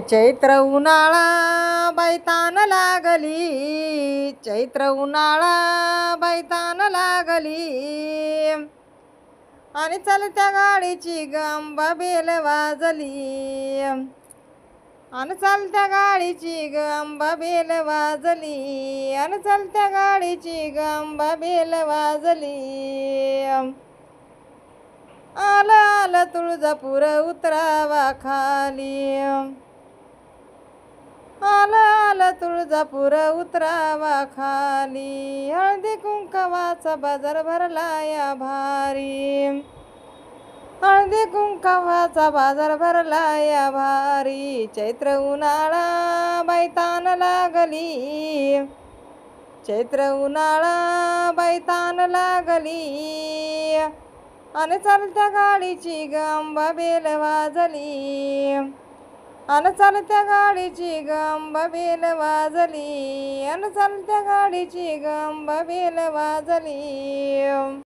चैत्र उन्हाळा बैतान लागली, चैत्र उन्हाळा बैतान लागली, आणि चालत्या गाडीची गंबा बेल वाजली, आणि चालत्या गाडीची गंबा बेल वाजली, आणि चालत्या गाडीची गंबा बेल वाजली. आलं आलं तुळजापूर उतरावा खाली, आलं आलं तुळजापूर उतरावा खाली, हळदी कुंकवाचा बाजार भरला या भारी, हळदी कुंकवाचा बाजार भरला या भारी. चैत्र उन्हाळा बैतान लागली, चैत्र उन्हाळा बैतान लागली, आणि चालत्या गाडीची गंबा बेल वाजली, आणि चालत्या गाडीची गंबा बेल वाजली, आणि चालत्या गाडीची गंबा बेल वाजली.